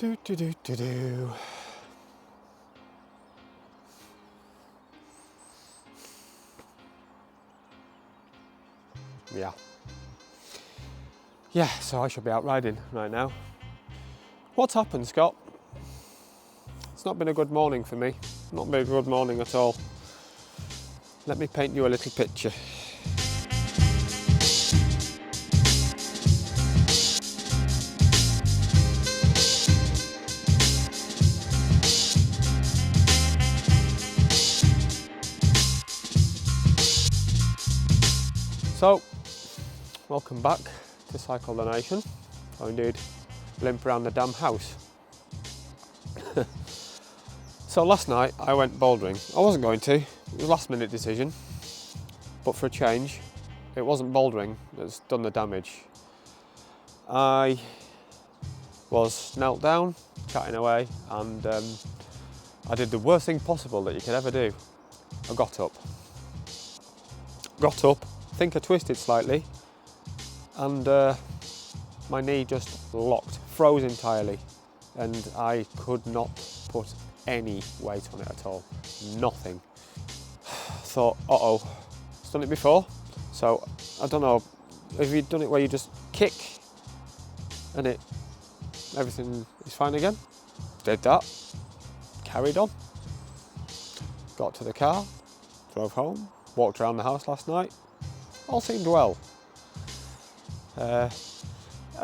Do, do, do, do, do. Yeah, so I should be out riding right now. What's happened, Scott? It's not been a good morning for me. Not been a good morning at all. Let me paint you a little picture. So, welcome back to Cycle the Nation, or indeed limp around the damn house. So last night I went bouldering. I wasn't going to, it was a last minute decision, but for a change, it wasn't bouldering that's done the damage. I was knelt down, chatting away, and I did the worst thing possible that you could ever do. I got up, I think I twisted slightly, and my knee just locked, froze entirely, and I could not put any weight on it at all, nothing. Thought, uh-oh, it's done it before, so I don't know, have you done it where you just kick and everything is fine again? Did that, carried on, got to the car, drove home, walked around the house last night, all seemed well. A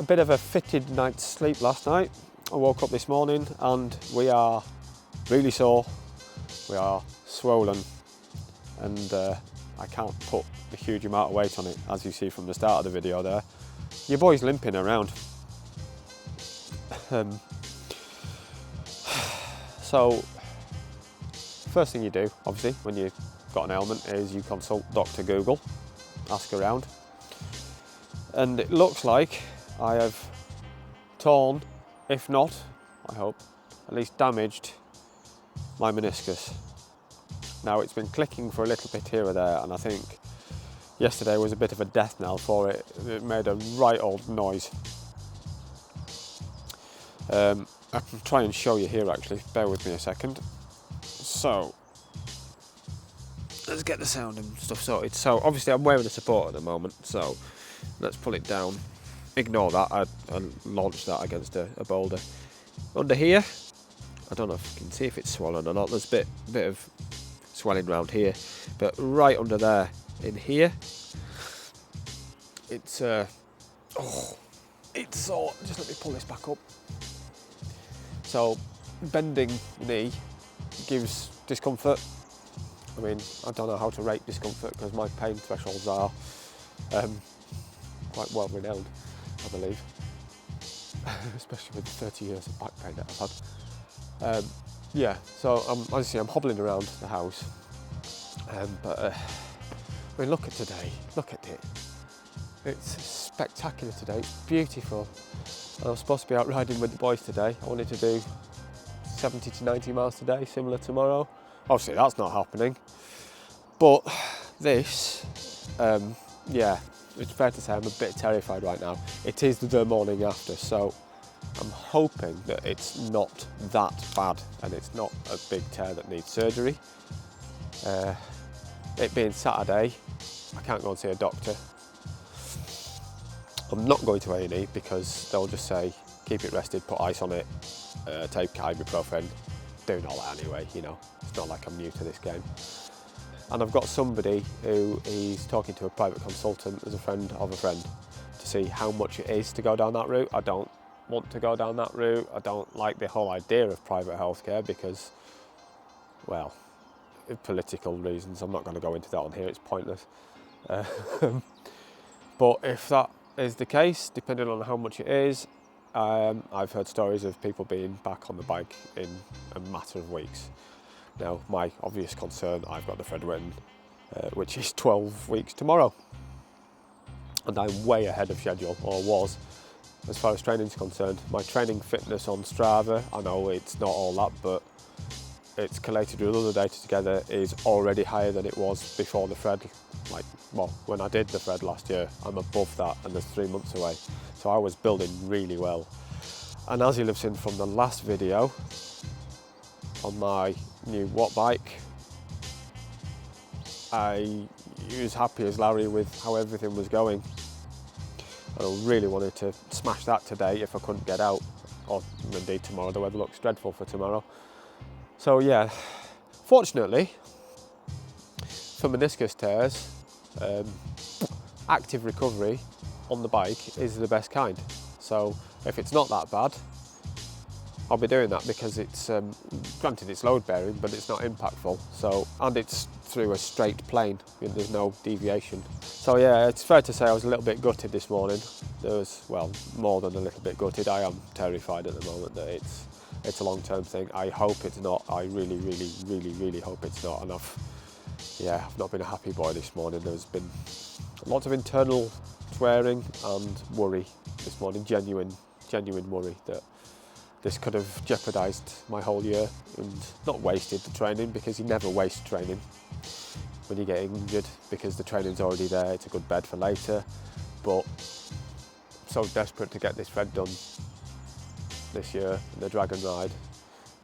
bit of a fitted night's sleep last night. I woke up this morning and we are really sore, we are swollen, and I can't put a huge amount of weight on it, as you see from the start of the video there. Your boy's limping around. So, first thing you do, obviously, when you've got an ailment, is you consult Dr. Google, ask around, and it looks like I have torn, if not, I hope, at least damaged my meniscus. Now, it's been clicking for a little bit here or there, and I think yesterday was a bit of a death knell for it. It made a right old noise. I can try and show you here actually, bear with me a second. So, let's get the sound and stuff sorted. So, obviously I'm wearing a support at the moment, so let's pull it down. Ignore that, I launched that against a boulder. Under here, I don't know if you can see if it's swollen or not, there's a bit of swelling around here, but right under there, in here, it's sore. Just let me pull this back up. So, bending the knee gives discomfort. I mean, I don't know how to rate discomfort because my pain thresholds are quite well renowned, I believe, especially with the 30 years of back pain that I've had. Yeah, so obviously I'm hobbling around the house, but I mean, look at today, look at it. It's spectacular today, it's beautiful. I was supposed to be out riding with the boys today. I wanted to do 70 to 90 miles today, similar tomorrow. Obviously that's not happening. But this, yeah, it's fair to say I'm a bit terrified right now. It is the morning after, so I'm hoping that it's not that bad and it's not a big tear that needs surgery. It being Saturday, I can't go and see a doctor. I'm not going to A&E because they'll just say, keep it rested, put ice on it, take ibuprofen, doing all that anyway, you know. It's not like I'm new to this game. And I've got somebody who is talking to a private consultant as a friend of a friend to see how much it is to go down that route. I don't want to go down that route. I don't like the whole idea of private healthcare because, well, political reasons. I'm not going to go into that on here, it's pointless. But if that is the case, depending on how much it is, I've heard stories of people being back on the bike in a matter of weeks. Now, my obvious concern, I've got the Fred Whitten, which is 12 weeks tomorrow. And I'm way ahead of schedule, or was, as far as training is concerned. My training fitness on Strava, I know it's not all that, but it's collated with other data together, is already higher than it was before the Fred. Well, when I did the Fred last year, I'm above that and there's 3 months away. So I was building really well. And as you'll have seen from the last video on my new Watt bike, I was happy as Larry with how everything was going. And I really wanted to smash that today if I couldn't get out, or indeed tomorrow. The weather looks dreadful for tomorrow. So yeah, fortunately for meniscus tears, active recovery on the bike is the best kind. So if it's not that bad, I'll be doing that, because it's, granted it's load bearing, but it's not impactful. So, and it's through a straight plane, there's no deviation. So yeah, it's fair to say I was a little bit gutted this morning. There was, well, more than a little bit gutted. I am terrified at the moment that it's a long-term thing. I hope it's not. I really, really, really, really hope it's not. And I've not been a happy boy this morning. There's been lots of internal swearing and worry this morning, genuine worry that this could have jeopardised my whole year and not wasted the training, because you never waste training when you get injured, because the training's already there. It's a good bed for later. But I'm so desperate to get this thread done this year in the Dragon Ride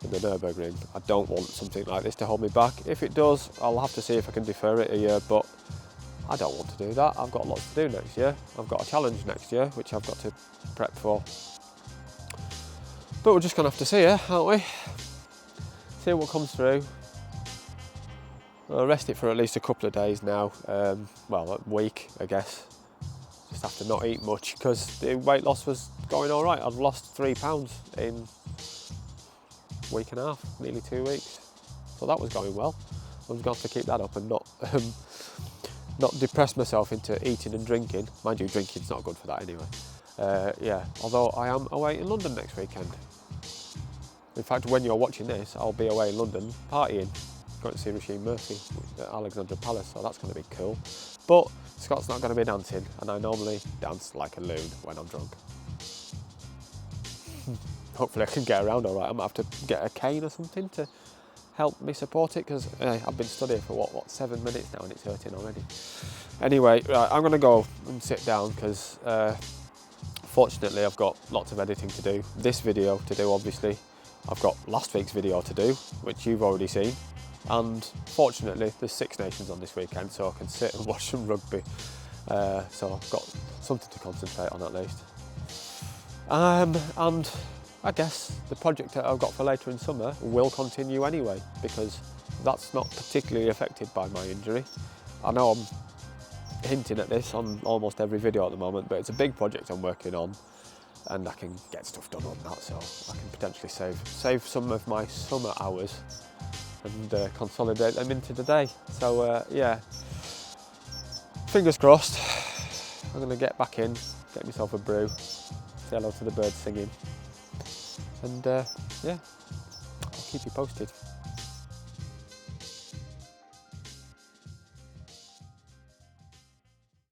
in the Nürburgring. I don't want something like this to hold me back. If it does, I'll have to see if I can defer it a year, but I don't want to do that. I've got lots to do next year. I've got a challenge next year, which I've got to prep for. But we're just going to have to see, aren't we? See what comes through. I'll rest it for at least a couple of days now. Well, a week, I guess. Just have to not eat much, because the weight loss was going all right. I've lost 3 pounds in a week and a half, nearly 2 weeks. So that was going well. I'm just going to have to keep that up and not depress myself into eating and drinking. Mind you, drinking's not good for that anyway. Yeah, although I am away in London next weekend. In fact, when you're watching this, I'll be away in London partying, going to see Roisin Murphy at Alexandra Palace, so that's going to be cool. But Scott's not going to be dancing, and I normally dance like a loon when I'm drunk. Hopefully I can get around all right. I might have to get a cane or something to help me support it, because I've been studying for what 7 minutes now and it's hurting already. Anyway, right, I'm going to go and sit down, because fortunately I've got lots of editing to do. This video to do, obviously. I've got last week's video to do, which you've already seen. And fortunately there's Six Nations on this weekend, so I can sit and watch some rugby. So I've got something to concentrate on at least. And I guess the project that I've got for later in summer will continue anyway, because that's not particularly affected by my injury. I know I'm hinting at this on almost every video at the moment, but it's a big project I'm working on, and I can get stuff done on that, so I can potentially save some of my summer hours and consolidate them into the day. So yeah, fingers crossed. I'm going to get back in, get myself a brew, say hello to the birds singing, and yeah, I'll keep you posted.